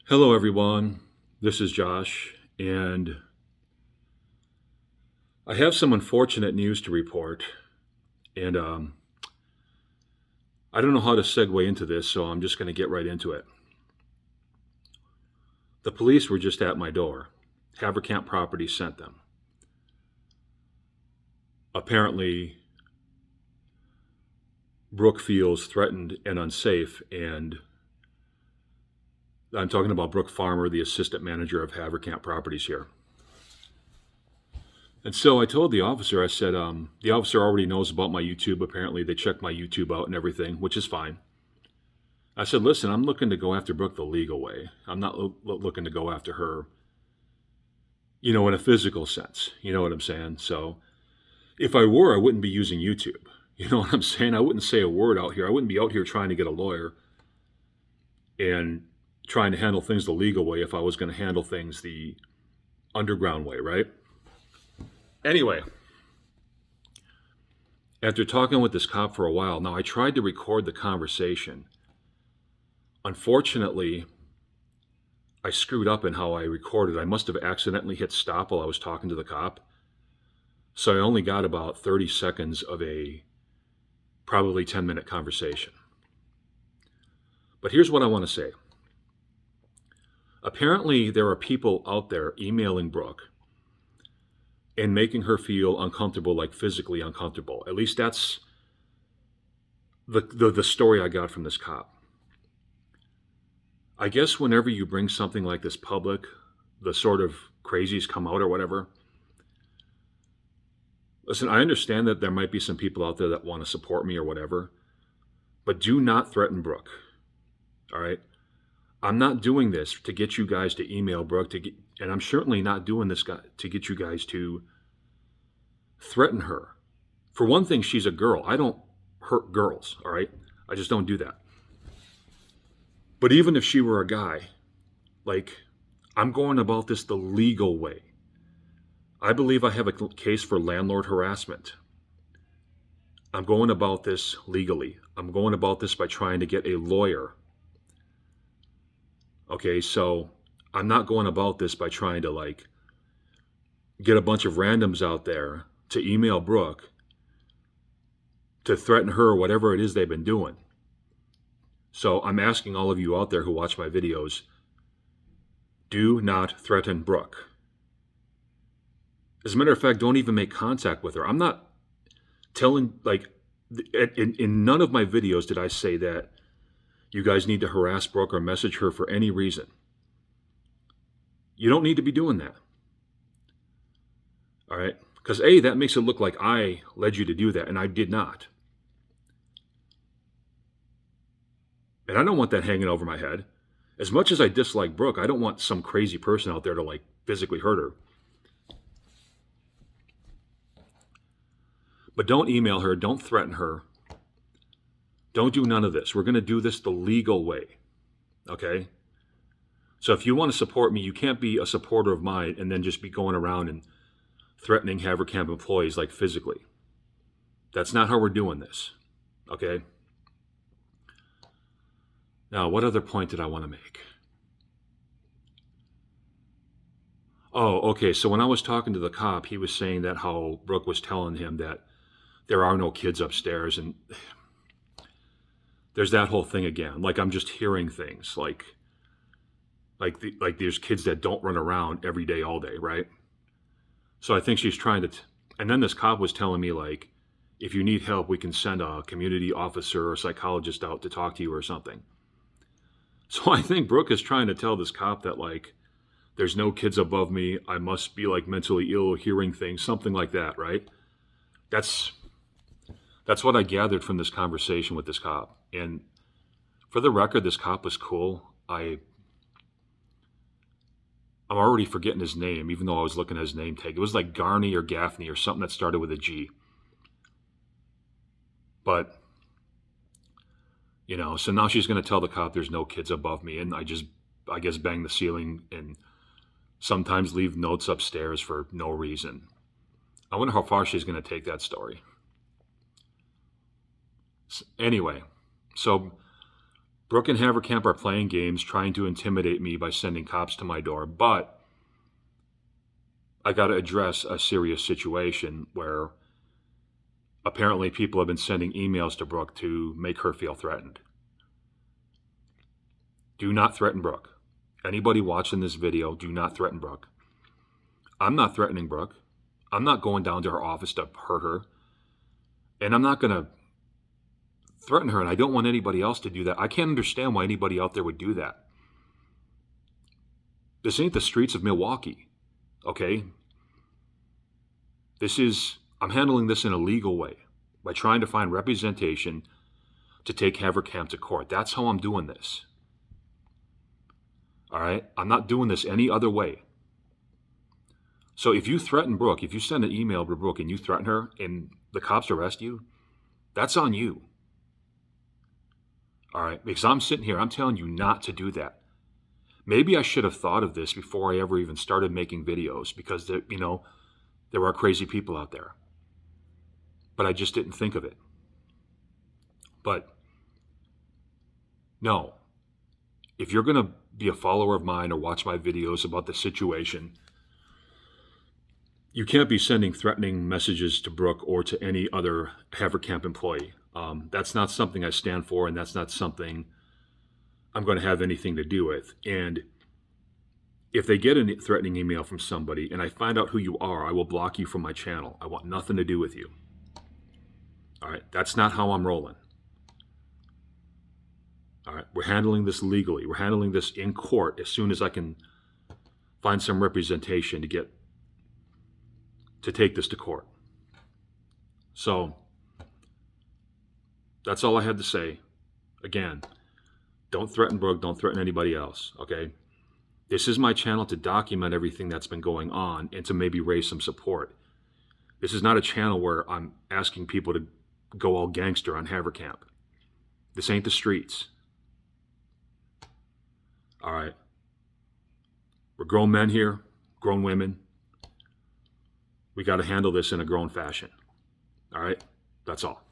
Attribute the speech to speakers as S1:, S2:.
S1: Hello, everyone. This is Josh, and I have some unfortunate news to report. And I don't know how to segue into this, so I'm just going to get right into it. The police were just at my door. Haverkamp Properties sent them. Apparently, Brooke feels threatened and unsafe, and I'm talking about Brooke Farmer, the assistant manager of Haverkamp Properties here. And so I told the officer, I said, the officer already knows about my YouTube. Apparently, they checked my YouTube out and everything, which is fine. I said, listen, I'm looking to go after Brooke the legal way. I'm not looking to go after her, in a physical sense. You know what I'm saying? So if I were, I wouldn't be using YouTube. You know what I'm saying? I wouldn't say a word out here. I wouldn't be out here trying to get a lawyer and trying to handle things the legal way if I was going to handle things the underground way, right? Anyway, after talking with this cop for a while, now I tried to record the conversation. Unfortunately, I screwed up in how I recorded. I must have accidentally hit stop while I was talking to the cop. So I only got about 30 seconds of a probably 10-minute conversation. But here's what I want to say. Apparently, there are people out there emailing Brooke and making her feel uncomfortable, like physically uncomfortable. At least that's the story I got from this cop. I guess whenever you bring something like this public, the sort of crazies come out or whatever. Listen, I understand that there might be some people out there that want to support me or whatever, but do not threaten Brooke. All right? I'm not doing this to get you guys to email Brooke and I'm certainly not doing this to get you guys to threaten her. For one thing, she's a girl. I don't hurt girls, all right? I just don't do that. But even if she were a guy, I'm going about this the legal way. I believe I have a case for landlord harassment. I'm going about this legally. I'm going about this by trying to get a lawyer. Okay, so I'm not going about this by trying to get a bunch of randoms out there to email Brooke to threaten her or whatever it is they've been doing. So I'm asking all of you out there who watch my videos, do not threaten Brooke. As a matter of fact, don't even make contact with her. I'm not telling, in none of my videos did I say that you guys need to harass Brooke or message her for any reason. You don't need to be doing that. All right? Because A, that makes it look like I led you to do that, and I did not. And I don't want that hanging over my head. As much as I dislike Brooke, I don't want some crazy person out there to physically hurt her. But don't email her, don't threaten her. Don't do none of this. We're going to do this the legal way. Okay? So if you want to support me, you can't be a supporter of mine and then just be going around and threatening Haverkamp employees physically. That's not how we're doing this. Okay? Now, what other point did I want to make? Oh, okay. So when I was talking to the cop, he was saying that how Brooke was telling him that there are no kids upstairs, and there's that whole thing again. I'm just hearing things like there's kids that don't run around every day, all day, right? So I think she's trying to. And then this cop was telling me if you need help, we can send a community officer or psychologist out to talk to you or something. So I think Brooke is trying to tell this cop that there's no kids above me. I must be mentally ill, hearing things, something like that, right? That's what I gathered from this conversation with this cop. And for the record, this cop was cool. I'm already forgetting his name, even though I was looking at his name tag. It was Garney or Gaffney or something that started with a G. But, so now she's going to tell the cop there's no kids above me. And I guess, bang the ceiling and sometimes leave notes upstairs for no reason. I wonder how far she's going to take that story. Anyway, so Brooke and Haverkamp are playing games, trying to intimidate me by sending cops to my door, but I got to address a serious situation where apparently people have been sending emails to Brooke to make her feel threatened. Do not threaten Brooke. Anybody watching this video, do not threaten Brooke. I'm not threatening Brooke. I'm not going down to her office to hurt her. And I'm not going to threaten her, and I don't want anybody else to do that. I can't understand why anybody out there would do that. This ain't the streets of Milwaukee, okay? I'm handling this in a legal way by trying to find representation to take Haverkamp to court. That's how I'm doing this. All right? I'm not doing this any other way. So if you threaten Brooke, if you send an email to Brooke and you threaten her and the cops arrest you, that's on you. All right? Because I'm sitting here, I'm telling you not to do that. Maybe I should have thought of this before I ever even started making videos, because there are crazy people out there. But I just didn't think of it. But no, if you're going to be a follower of mine or watch my videos about the situation, you can't be sending threatening messages to Brooke or to any other Haverkamp employee. That's not something I stand for, and that's not something I'm going to have anything to do with. And if they get a threatening email from somebody and I find out who you are, I will block you from my channel. I want nothing to do with you. All right, that's not how I'm rolling. All right, we're handling this legally. We're handling this in court as soon as I can find some representation to take this to court. So that's all I had to say. Again, don't threaten Brooke, don't threaten anybody else, okay? This is my channel to document everything that's been going on and to maybe raise some support. This is not a channel where I'm asking people to go all gangster on Haverkamp. This ain't the streets. All right. We're grown men here, grown women. We got to handle this in a grown fashion. All right? That's all.